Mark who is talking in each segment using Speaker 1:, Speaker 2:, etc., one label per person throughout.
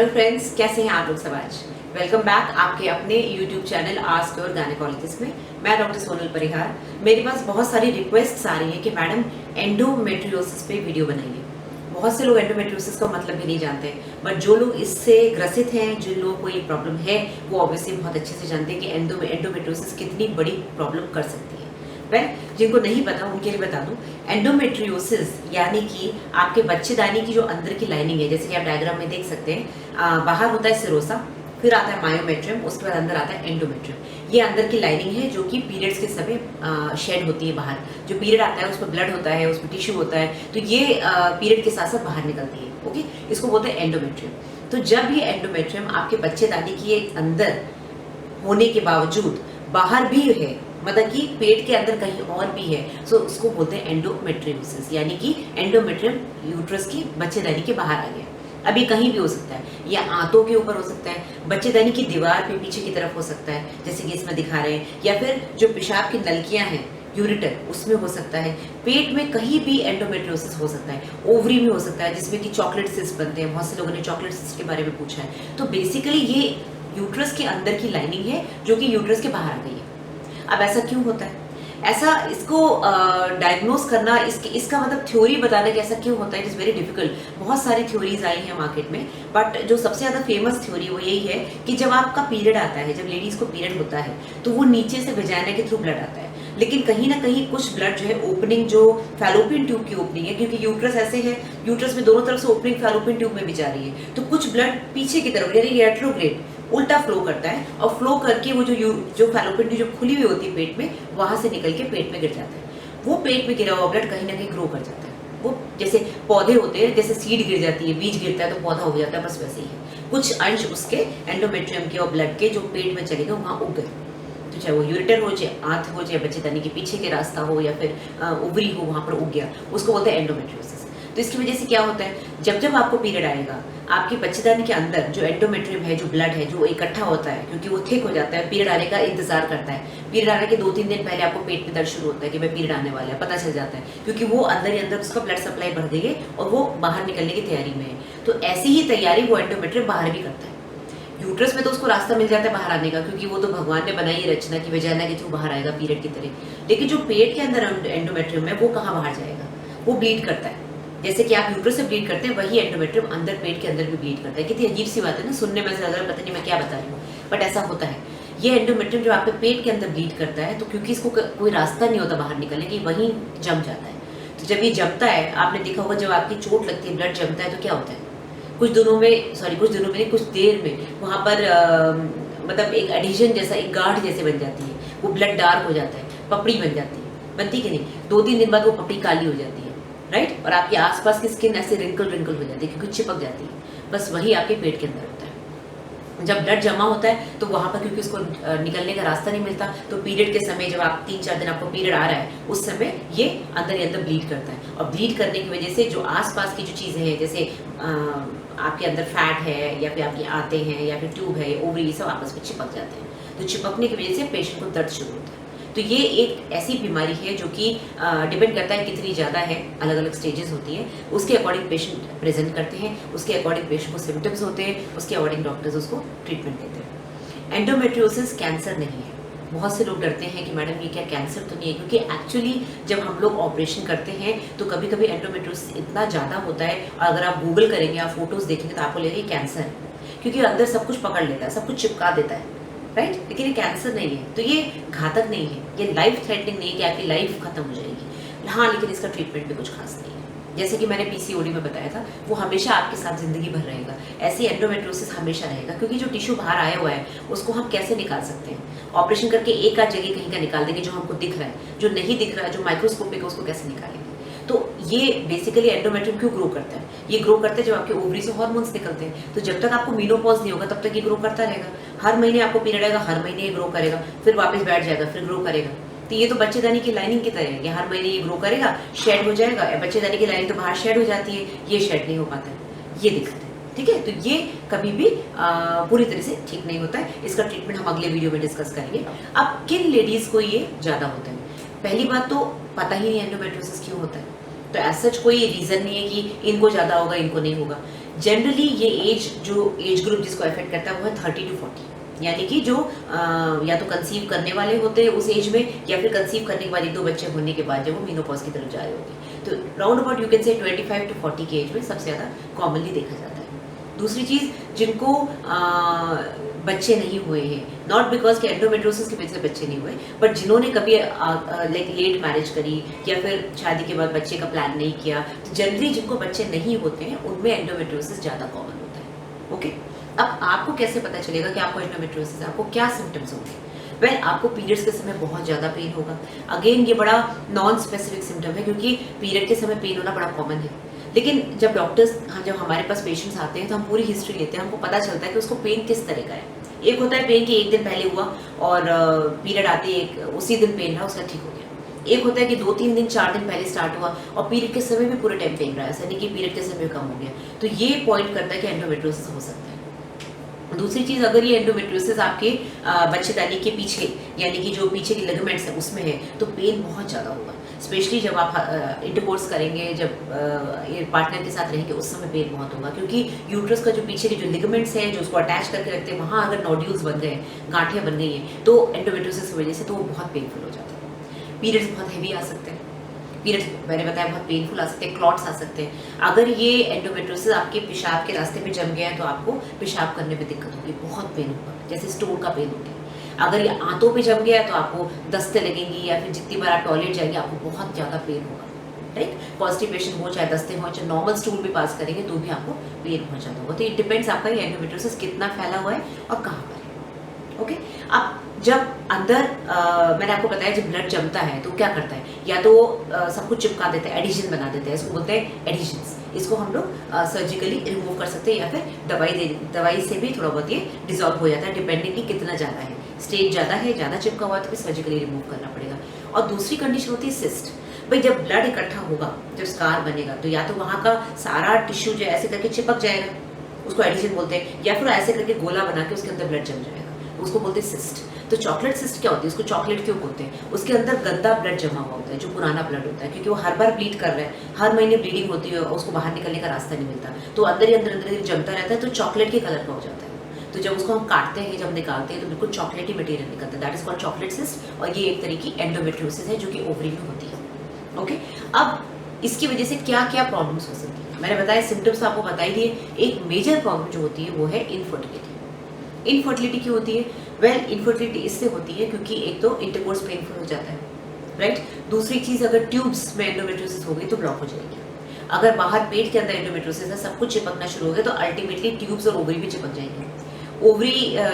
Speaker 1: Hello friends, कैसे हैं आप लोग सब आज। वेलकम बैक आपके अपने YouTube channel ask your gynaecologist में। मैं डॉक्टर सोनल परिहार। मेरे पास बहुत सारी रिक्वेस्ट्स आ रही है कि मैडम एंडोमेट्रियोसिस पे वीडियो बनाइए। बहुत से लोग एंडोमेट्रियोसिस का मतलब भी नहीं जानते, बट जो लोग इससे ग्रसित हैं, जिन लोगों को ये प्रॉब्लम है, वो ऑब्वियसली बहुत अच्छे से जानते हैं कि एंडोमेट्रियोसिस कितनी बड़ी प्रॉब्लम कर सकती है। जिनको नहीं पता उनके लिए बता दूं, एंडोमेट्रियोसिस यानी कि आपके बच्चेदानी की जो अंदर की लाइनिंग है, जैसे कि आप डायग्राम में देख सकते हैं, बाहर होता है सिरोसा, फिर आता है मायोमेट्रियम, उसके बाद अंदर आता है एंडोमेट्रियम। ये अंदर की लाइनिंग है जो कि पीरियड्स के समय शेड होती है बाहर। जो पीरियड आता है उसमें ब्लड होता है, उसमें टिश्यू होता है, तो ये पीरियड के साथ साथ बाहर निकलती है। ओके, इसको बोलते हैं एंडोमेट्रियम। तो जब ये एंडोमेट्रियम आपके बच्चेदानी की अंदर होने के बावजूद बाहर भी है, मतलब कि पेट के अंदर कहीं और भी है, सो उसको बोलते हैं एंडोमेट्रियोसिस, यानी कि एंडोमेट्रियम यूट्रस की बच्चेदानी के बाहर आ गया। अभी कहीं भी हो सकता है, या आंतों के ऊपर हो सकता है, बच्चेदानी की दीवार पे पीछे की तरफ हो सकता है, जैसे कि इसमें दिखा रहे हैं, या फिर जो पेशाब की नलकियां हैं यूरिटर, उसमें हो सकता है। पेट में कहीं भी एंडोमेट्रियोसिस हो सकता है। ओवरी में हो सकता है, जिसमें कि चॉकलेट सिस्ट बनते हैं। बहुत से लोगों ने चॉकलेट सिस्ट के बारे में पूछा है। तो बेसिकली ये यूट्रस के अंदर की लाइनिंग है जो कि यूट्रस के बाहर आ गई है। अब ऐसा क्यों होता है, ऐसा इसको डायग्नोस करना, इसका मतलब थ्योरी बताना कि ऐसा क्यों होता है, इट इज़ वेरी डिफिकल्ट। बहुत सारी थ्योरीज आई हैं मार्केट में, बट जो सबसे ज़्यादा फेमस थ्योरी वो यही है कि जब आपका पीरियड आता है, जब लेडीज को पीरियड होता है, तो वो नीचे से वजाइना के थ्रू ब्लड आता है, लेकिन कहीं ना कहीं कुछ ब्लड जो है, ओपनिंग जो फैलोपियन ट्यूब की ओपनिंग है, क्योंकि यूट्रस ऐसे है, यूट्रस में दोनों तरफ से ओपनिंग फैलोपियन ट्यूब में भी जा रही है, तो कुछ ब्लड पीछे की तरफ यानी रेट्रोग्रेड उल्टा फ्लो करता है, और फ्लो करके वो जो फैलोपियन ट्यूब जो खुली हुई होती है पेट में, वहां से निकल के पेट में गिर जाता है। वो पेट में गिरा हुआ ब्लड कहीं ना कहीं ग्रो कर जाता है। वो जैसे पौधे होते हैं, जैसे सीड गिर जाती है, बीज गिरता है तो पौधा हो जाता है, बस वैसे ही है। कुछ अंश उसके एंडोमेट्रियम के और ब्लड के जो पेट में चले गए वहां उग गए। तो चाहे वो यूरिटर हो, चाहे आंत हो, चाहे बच्चेदानी के पीछे के रास्ता हो, या फिर ओवरी हो, वहां पर उग गया, उसको बोलते हैं एंडोमेट्रियोसिस। तो इसकी वजह से क्या होता है, जब जब आपको पीरियड आएगा, आपके बच्चेदानी के अंदर जो एंडोमेट्रियम है, जो ब्लड है, जो इकट्ठा होता है, क्योंकि वो थिक हो जाता है, पीरियड आने का इंतजार करता है। पीरियड आने के 2-3 दिन पहले आपको पेट में दर्द शुरू होता है कि मैं पीरियड आने वाला है, पता चल जाता है, क्योंकि वो अंदर ही अंदर उसका ब्लड सप्लाई बढ़ गई है और वो बाहर निकलने की तैयारी में है। तो ऐसी ही तैयारी वो एंडोमेट्रियम बाहर भी करता है। यूट्रस में तो उसको रास्ता मिल जाता है बाहर आने का, क्योंकि वो तो भगवान ने बनाई है रचना की वजाइना के थ्रू बाहर आएगा पीरियड की तरह। लेकिन जो पेट के अंदर एंडोमेट्रियम है, वो कहाँ बाहर जाएगा, वो ब्लीड करता है। जैसे कि आप यूट्रस से ब्लीड करते हैं, वही एंडोमेट्रियम अंदर पेट के अंदर भी ब्लीड करता है। कितनी अजीब सी बात है ना, सुनने में से लग रहा है पता नहीं मैं क्या बता रही हूँ, बट ऐसा होता है। ये एंडोमेट्रियम जो आपके पेट के अंदर ब्लीड करता है, तो क्योंकि इसको कोई रास्ता नहीं होता बाहर निकलने की, वहीं जम जाता है। तो जब ये जमता है, आपने देखा होगा जब आपकी चोट लगती है, ब्लड जमता है, तो क्या होता है, कुछ दिनों में कुछ देर में वहाँ पर मतलब एक एडिशन जैसा, एक गाढ़ जैसे बन जाती है, वो ब्लड डार्क हो जाता है, पपड़ी बन जाती है, बनती कि नहीं, 2-3 दिन बाद वो पपड़ी काली हो जाती है, राइट। और आपके आसपास की स्किन ऐसे रिंकल रिंकल हो जाती है, क्योंकि चिपक जाती है। बस वही आपके पेट के अंदर होता है। जब ब्लड जमा होता है तो वहां पर क्योंकि उसको निकलने का रास्ता नहीं मिलता, तो पीरियड के समय जब आप 3-4 दिन आपको पीरियड आ रहा है, उस समय ये अंदर ही अंदर ब्लीड करता है। और ब्लीड करने की वजह से जो आसपास की जो चीजें हैं, जैसे आपके अंदर फैट है, या फिर आपकी आंतें हैं, या फिर ट्यूब है, ओवरी, ये सब आपस में चिपक जाते हैं। तो चिपकने की वजह से पेशेंट को दर्द शुरू होता है। तो ये एक ऐसी बीमारी है जो कि डिपेंड करता है कितनी ज़्यादा है, अलग अलग स्टेजेस होती हैं, उसके अकॉर्डिंग पेशेंट प्रेजेंट करते हैं, उसके अकॉर्डिंग पेशेंट को सिम्टम्स होते हैं, उसके अकॉर्डिंग डॉक्टर्स उसको ट्रीटमेंट देते हैं। एंडोमेट्रियोसिस कैंसर नहीं है। बहुत से लोग डरते हैं कि मैडम ये क्या कैंसर तो नहीं है, क्योंकि एक्चुअली जब हम लोग ऑपरेशन करते हैं तो कभी कभी एंडोमेट्रियोसिस इतना ज़्यादा होता है, और अगर आप गूगल करेंगे, आप फोटोज़ देखेंगे, तो आपको लगेगा कैंसर है, क्योंकि अंदर सब कुछ पकड़ लेता है, सब कुछ चिपका देता है, राइट। लेकिन ये कैंसर नहीं है, तो ये घातक नहीं है, ये लाइफ थ्रेटनिंग नहीं है कि आपकी लाइफ खत्म हो जाएगी। हाँ, लेकिन इसका ट्रीटमेंट भी कुछ खास नहीं है। जैसे कि मैंने पीसीओडी में बताया था, वो हमेशा आपके साथ जिंदगी भर रहेगा। ऐसे एंडोमेट्रियोसिस हमेशा रहेगा, क्योंकि जो टिश्यू बाहर आया हुआ है उसको हम कैसे निकाल सकते हैं, ऑपरेशन करके एक आध जगह कहीं का निकाल देंगे जो हमको दिख रहा है, जो नहीं दिख रहा है, जो माइक्रोस्कोपिक है, उसको कैसे निकालेंगे। तो ये बेसिकली एंडोमेट्रियम क्यों ग्रो करता है, ये ग्रो करता है जब आपके ओवरी से हार्मोन्स निकलते हैं। तो जब तक आपको मेनोपॉज नहीं होगा, तब तक ये ग्रो करता रहेगा। हर महीने आपको पीरियड आएगा, हर महीने ये ग्रो करेगा, फिर वापस बैठ जाएगा, फिर ग्रो करेगा। तो ये तो बच्चेदानी की लाइनिंग की तरह है कि हर महीने ये ग्रो करेगा, शेड हो जाएगा। बच्चेदानी की लाइनिंग तो बाहर शेड हो जाती है, ये शेड नहीं हो पाता है, ये दिक्कत है, ठीक है। तो ये कभी भी पूरी तरह से ठीक नहीं होता है। इसका ट्रीटमेंट हम अगले वीडियो में डिस्कस करेंगे। अब किन लेडीज को ये ज्यादा होता है, पहली बात तो पता ही नहीं एंडोमेट्रियोसिस क्यों होता है, तो ऐसा कोई रीजन नहीं है कि इनको ज्यादा होगा इनको नहीं होगा। जनरली ये जो एज ग्रुप जिसको अफेक्ट करता है वो है 30 to 40, यानी कि जो या तो कंसीव करने वाले होते हैं उस एज में, या फिर कंसीव करने के बाद 1-2 बच्चे होने के बाद जब वो मीनोपॉज की तरफ जा रहे होते हैं। तो round about you can say 25 to 40 की एज में सबसे ज़्यादा कॉमनली देखा जाता है। दूसरी चीज़, जिनको बच्चे नहीं हुए हैं, नॉट बिकॉज के एंडोमेट्रियोसिस की वजह से बच्चे नहीं हुए, बट जिन्होंने कभी लाइक लेट मैरिज करी या फिर शादी के बाद बच्चे का प्लान नहीं किया, तो जनरली जिनको बच्चे नहीं होते हैं उनमें एंडोमेट्रियोसिस ज़्यादा कॉमन होता है। ओके, अब आपको कैसे पता चलेगा कि आपको एंडोमेट्रियोसिस है? आपको क्या सिम्टम्स होंगे? वेल, आपको पीरियड्स के समय बहुत ज़्यादा पेन होगा। अगेन ये बड़ा नॉन स्पेसिफिक सिम्टम है, क्योंकि पीरियड के समय पेन होना बड़ा कॉमन है। लेकिन जब डॉक्टर्स जब हमारे पास पेशेंट्स आते हैं तो हम पूरी हिस्ट्री लेते हैं, हमको पता चलता है कि उसको पेन किस तरह का है। एक होता है पेन कि एक दिन पहले हुआ और पीरियड आते उसी दिन पेन रहा, उसका ठीक हो गया। एक होता है कि 2-3 दिन 4 दिन पहले स्टार्ट हुआ और पीरियड के समय भी पूरे टाइम पेन रहा है, ऐसा नहीं कि पीरियड के समय कम हो गया। तो ये पॉइंट करता है कि एंडोमेट्रियोसिस हो सकता है। दूसरी चीज़, अगर ये एंडोमेट्रियोसिस आपके बच्चेदानी के पीछे, यानी कि जो पीछे की लिगामेंट्स है उसमें है, तो पेन बहुत ज़्यादा होगा। स्पेशली जब आप इंटरकोर्स करेंगे, जब पार्टनर के साथ रहेंगे, उस समय पेन बहुत होगा, क्योंकि यूट्रस का जो पीछे के जो लिगामेंट्स हैं जो उसको अटैच करके रखते हैं, वहाँ अगर नोड्यूल्स बन गए, गांठें बन गई हैं, तो एंडोमेट्रियोसिस की वजह से तो वो बहुत पेनफुल हो जाता है। पीरियड्स बहुत हैवी आ सकते हैं, पीरियड्स मैंने बताया बहुत पेनफुल आ सकते हैं, क्लॉट्स आ सकते हैं। अगर ये एंडोमेट्रियोसिस आपके पेशाब के रास्ते में जम गया है तो आपको पेशाब करने में दिक्कत होगी, बहुत पेन होगा, जैसे स्टोन का पेन होगी। अगर ये आंतों पे जम गया है तो आपको दस्ते लगेंगी, या फिर जितनी बार आप टॉयलेट जाएंगे आपको बहुत ज़्यादा पेन होगा, राइट। कॉन्स्टिपेशन हो, चाहे दस्ते हो, चाहे नॉर्मल स्टूल भी पास करेंगे तो भी आपको पेन हो जाता होगा। तो इट डिपेंड्स आपका ये एंडोमेट्रियोसिस कितना फैला हुआ है और कहाँ पर है। ओके, अब जब अंदर मैंने आपको बताया जब ब्लड जमता है तो क्या करता है, या तो सब कुछ चिपका देता है, एडिशन बना देता है, इसको बोलते हैं एडिशंस। इसको हम लोग सर्जिकली रिमूव कर सकते हैं, या फिर दवाई से भी थोड़ा बहुत ये डिजॉल्व हो जाता है, डिपेंडिंग कि कितना ज़्यादा है। स्टेज ज़्यादा है, ज़्यादा चिपका हुआ है, तो फिर सर्जिकली रिमूव करना पड़ेगा। और दूसरी कंडीशन होती है सिस्ट। भाई जब ब्लड इकट्ठा होगा, जब स्कार बनेगा, तो या तो वहाँ का सारा टिश्यू जो ऐसे करके चिपक जाएगा, उसको एडिशन बोलते हैं, या फिर ऐसे करके गोला बना के उसके अंदर ब्लड जम जाएगा, उसको बोलते हैं सिस्ट। तो चॉकलेट सिस्ट क्या होती है, उसको चॉकलेट क्यों बोलते हैं? उसके अंदर गंदा ब्लड जमा हुआ होता है, जो पुराना ब्लड होता है, क्योंकि वो हर बार ब्लीड कर रहा है, हर महीने ब्लीडिंग होती है और उसको बाहर निकलने का रास्ता नहीं मिलता, तो अंदर ही अंदर जमता रहता है, तो चॉकलेट के कलर का हो जाता है। तो जब उसको हम काटते हैं, जब निकालते हैं, तो बिल्कुल चॉकलेटी मटेरियल निकलता है, that is called chocolate cyst. और ये एक तरह की एंडोमेट्रियोसिस है जो कि ओवरी में होती है। ओके, अब इसकी वजह से क्या क्या प्रॉब्लम्स हो सकती है, मैंने बताया सिम्टम्स आपको बता ही दिए। एक मेजर प्रॉब्लम जो होती है वो है इनफर्टिलिटी। इनफर्टिलिटी क्यों होती है? वेल, इनफर्टिलिटी इससे होती है क्योंकि एक तो इंटरकोर्स पेनफुल हो जाता है, राइट। दूसरी चीज़, अगर ट्यूब्स में एंडोमेट्रियोसिस हो गई तो ब्लॉक हो जाएगी। अगर बाहर पेट के अंदर एंडोमेट्रियोसिस है, सब कुछ चिपकना शुरू हो गया, तो अल्टीमेटली ट्यूब्स और ओवरी भी चिपक जाएंगे। ओवरी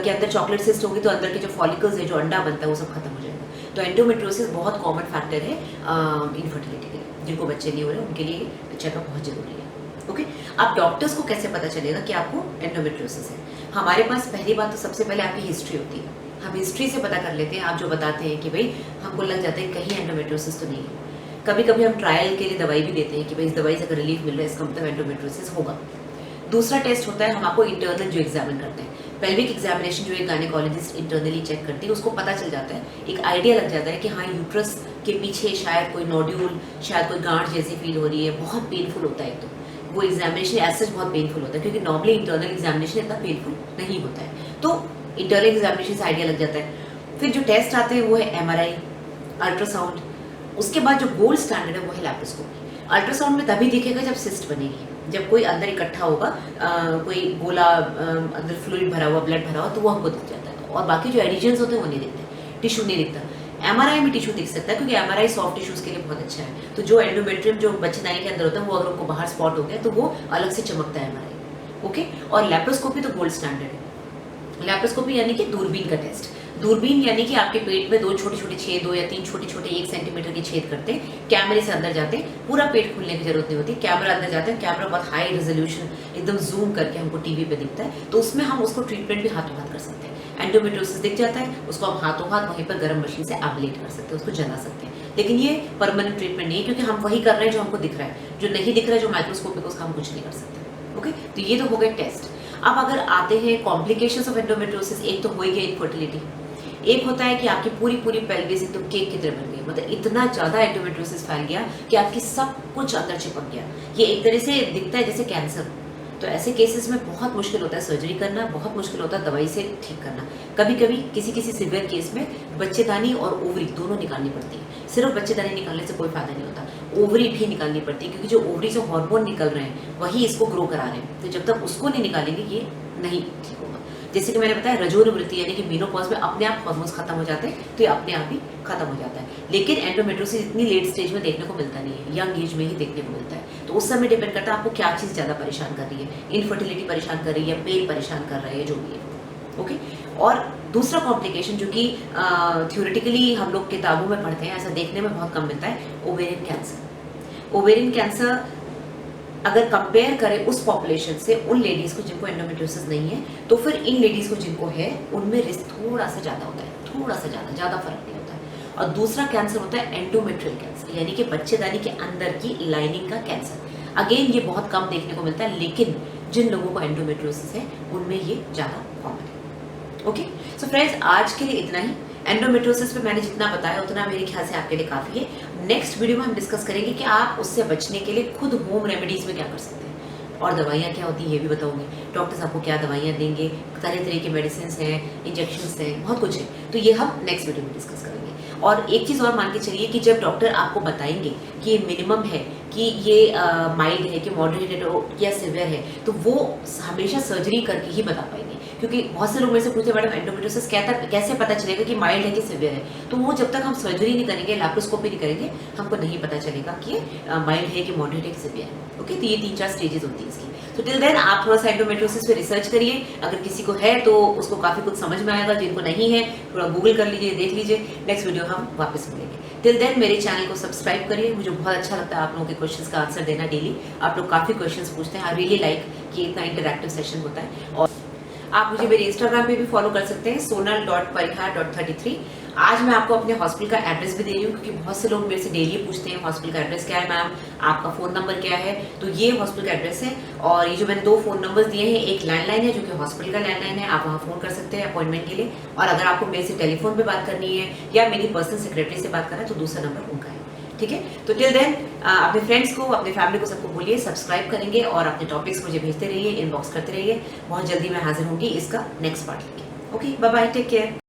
Speaker 1: के अंदर चॉकलेट सिस्ट होगी तो अंदर के जो फॉलिकल्स है, जो अंडा बनता है, वो सब खत्म हो जाएगा। तो एंडोमेट्रियोसिस बहुत कॉमन फैक्टर है इनफर्टिलिटी के लिए। जिनको बच्चे नहीं हो रहे उनके लिए चेकअप बहुत जरूरी है। ओके, अब डॉक्टर्स को कैसे पता चलेगा कि आपको एंडोमेट्रियोसिस है? हमारे पास पहली बात तो सबसे पहले आपकी हिस्ट्री होती है, हम हिस्ट्री से पता कर लेते हैं। आप जो बताते हैं कि भाई हमको लग जाता है कहीं एंडोमेट्रियोसिस तो नहीं है। कभी कभी हम ट्रायल के लिए दवाई भी देते हैं कि भाई इस दवाई से अगर रिलीफ मिल रहा है, इसका मतलब एंडोमेट्रियोसिस होगा। दूसरा टेस्ट होता है, हम आपको इंटरनल जो एग्जामिन करते हैं, पेल्विक एग्जामिनेशन, जो एक गायनेकोलॉजिस्ट इंटरनली चेक करती है, उसको पता चल जाता है, एक आइडिया लग जाता है कि हाँ यूट्रस के पीछे शायद कोई नोड्यूल, शायद कोई गांठ जैसी फील हो रही है। बहुत पेनफुल होता है, तो वो एग्जामिनेशन एज सच बहुत पेनफुल होता है, क्योंकि नॉर्मली इंटरनल एग्जामिनेशन इतना पेनफुल नहीं होता है। तो इंटरनल एग्जामिनेशन से आइडिया लग जाता है। फिर जो टेस्ट आते हैं वो है MRI, अल्ट्रासाउंड। उसके बाद जो गोल्ड स्टैंडर्ड है वो है लैप्रोस्कोपी। अल्ट्रासाउंड में तभी दिखेगा जब सिस्ट बनेगी, जब कोई अंदर इकट्ठा होगा, कोई गोला अंदर फ्लूइड भरा हुआ, ब्लड भरा हुआ, तो वो हमको दिख जाता है। और बाकी जो एडिशंस होते हैं वो नहीं दिखते, टिश्यू नहीं दिखता। MRI में टिश्यू दिख सकता है, क्योंकि MRI सॉफ्ट टिश्यूज के लिए बहुत अच्छा है। तो जो एंडोमेट्रियम जो बच्चेदानी के अंदर होता है, वो अगर उनको बाहर स्पॉट हो गया तो वो अलग से चमकता है MRI। ओके, और लैप्रोस्कोपी तो गोल्ड स्टैंडर्ड है। लैप्रोस्कोपी यानी कि दूरबीन का टेस्ट। दूरबीन यानी कि आपके पेट में 2 छोटे छोटे छेद, 2 या 3 छोटे छोटे 1 सेंटीमीटर के छेद करते हैं, कैमरे से अंदर जाते हैं, पूरा पेट खुलने की जरूरत नहीं होती, कैमरा अंदर जाता है, कैमरा बहुत हाई रेजोल्यूशन एकदम जूम करके हमको टीवी पे दिखता है, तो उसमें हम उसको ट्रीटमेंट भी हाथों हाथ कर सकते हैं। एंडोमेट्रियोसिस दिख जाता है, उसको हम हाथों हाथ वहीं पर गर्म मशीन से एब्लेट कर सकते हैं, उसको जला सकते हैं। लेकिन ये परमानेंट ट्रीटमेंट नहीं है, क्योंकि हम वही कर रहे हैं जो हमको दिख रहा है, जो नहीं दिख रहा है, जो माइक्रोस्कोपिक, उसका हम कुछ नहीं कर सकते। ओके, तो ये तो हो गए टेस्ट। अब अगर आते हैं कॉम्प्लिकेशंस ऑफ एंडोमेट्रियोसिस, एक तो हो गया इनफर्टिलिटी, एक होता है कि आपकी पूरी पूरी पेल्विस एकदम केक की तरह बन गई, मतलब इतना ज़्यादा एंडोमेट्रियोसिस फैल गया कि आपकी सब कुछ अंदर चिपक गया। ये एक तरह से दिखता है जैसे कैंसर। तो ऐसे केसेस में बहुत मुश्किल होता है सर्जरी करना, बहुत मुश्किल होता है दवाई से ठीक करना। कभी कभी किसी किसी सिवियर केस में बच्चेदानी और ओवरी दोनों निकालनी पड़ती है। सिर्फ बच्चेदानी निकालने से कोई फायदा नहीं होता, ओवरी भी निकालनी पड़ती है, क्योंकि जो ओवरी से हार्मोन निकल रहे हैं वही इसको ग्रो करा रहे हैं। तो जब तक उसको नहीं निकालेंगे ये नहीं ठीक होगा। जैसे कि मैंने बताया रजोनिवृत्ति यानी कि मेनोपॉज में अपने आप हार्मोन्स खत्म हो जाते हैं, तो ये अपने आप ही खत्म हो जाता है। लेकिन एंडोमेट्रियोसिस इतनी लेट स्टेज में देखने को मिलता नहीं है, यंग एज में ही देखने को मिलता है। तो उस समय डिपेंड करता है आपको क्या चीज़ ज़्यादा परेशान कर रही है, इनफर्टिलिटी परेशान कर रही है, पेन परेशान कर रहा है, जो भी है। ओके। और दूसरा कॉम्प्लिकेशन जो कि थ्योरेटिकली हम लोग किताबों में पढ़ते हैं, ऐसा देखने में बहुत कम मिलता है, ओवेरियन कैंसर। ओवेरियन कैंसर अगर कंपेयर करें उस पॉपुलेशन से उन लेडीज को जिनको एंडोमेट्रियोसिस नहीं है, तो फिर इन लेडीज को जिनको है उनमें रिस्क थोड़ा सा ज़्यादा होता है, थोड़ा सा ज़्यादा फर्क नहीं होता है। और दूसरा कैंसर होता है एंडोमेट्रियल कैंसर, यानी कि बच्चेदानी के अंदर की लाइनिंग का कैंसर। अगेन ये बहुत कम देखने को मिलता है, लेकिन जिन लोगों को एंडोमेट्रियोसिस है उनमें ये ज़्यादा कॉमन है। ओके, सो फ्रेंड्स आज के लिए इतना ही। एंडोमेट्रियोसिस पे मैंने जितना बताया उतना मेरे ख्याल से आपके लिए काफ़ी है। नेक्स्ट वीडियो में हम डिस्कस करेंगे कि आप उससे बचने के लिए खुद होम रेमेडीज में क्या कर सकते हैं, और दवाइयाँ क्या होती है ये भी बताऊंगी। डॉक्टर्स आपको क्या दवाइयाँ देंगे, तरह तरह के मेडिसिन हैं, इंजेक्शंस हैं, बहुत कुछ है, तो ये हम नेक्स्ट वीडियो में डिस्कस करेंगे। और एक चीज़ और मान के चलिए कि जब डॉक्टर आपको बताएंगे कि ये मिनिमम है, कि ये माइल्ड है, कि मॉडरेटेड हो या सिवियर है, तो वो हमेशा सर्जरी करके ही बता पाएंगे। क्योंकि बहुत से लोग मेरे से पूछते हैं मैडम एंडोमेट्रियोसिस कैसे पता चलेगा कि माइल्ड है कि सिवियर है, तो वो जब तक हम सर्जरी नहीं करेंगे, लैप्रोस्कोपी नहीं करेंगे, हमको नहीं पता चलेगा कि माइल्ड है कि मॉडरेट है कि सिवियर है। ओके, तो ये 3-4 स्टेजेस होती है इसकी। तो टिल देन आप थोड़ा सा एंडोमेट्रियोसिस पे रिसर्च करिए, अगर किसी को है तो उसको काफ़ी कुछ समझ में आएगा, जिनको नहीं है थोड़ा गूगल कर लीजिए, देख लीजिए। नेक्स्ट वीडियो हम वापस मिलेंगे। टिल देन मेरे चैनल को सब्सक्राइब करिए, मुझे बहुत अच्छा लगता है आप लोगों के क्वेश्चंस का आंसर देना डेली। आप लोग काफ़ी क्वेश्चंस पूछते हैं, आई रियली लाइक कि इतना इंटरैक्टिव सेशन होता है। और आप मुझे मेरे इंस्टाग्राम पे भी फॉलो कर सकते हैं, sonal.parihar.33। आज मैं आपको अपने हॉस्पिटल का एड्रेस भी दे रही हूँ, क्योंकि बहुत से लोग मेरे से डेली पूछते हैं हॉस्पिटल का एड्रेस क्या है मैम, आपका फ़ोन नंबर क्या है। तो ये हॉस्पिटल का एड्रेस है, और ये जो मैंने 2 फ़ोन नंबर्स दिए हैं, एक लैंडलाइन है जो कि हॉस्पिटल का लैंडलाइन है, आप वहाँ फ़ोन कर सकते हैं अपॉइंटमेंट के लिए। और अगर आपको मेरे से टेलीफोन पर बात करनी है या मेरी पर्सनल सेक्रेटरी से बात करना है, तो दूसरा नंबर उनका है। ठीक है, तो टिल देन अपने फ्रेंड्स को, अपने फैमिली को, सबको बोलिए सब्सक्राइब करेंगे, और अपने टॉपिक्स मुझे भेजते रहिए, इनबॉक्स करते रहिए। बहुत जल्दी मैं हाजिर होंगी इसका नेक्स्ट पार्ट लेके। Okay, bye bye, take care.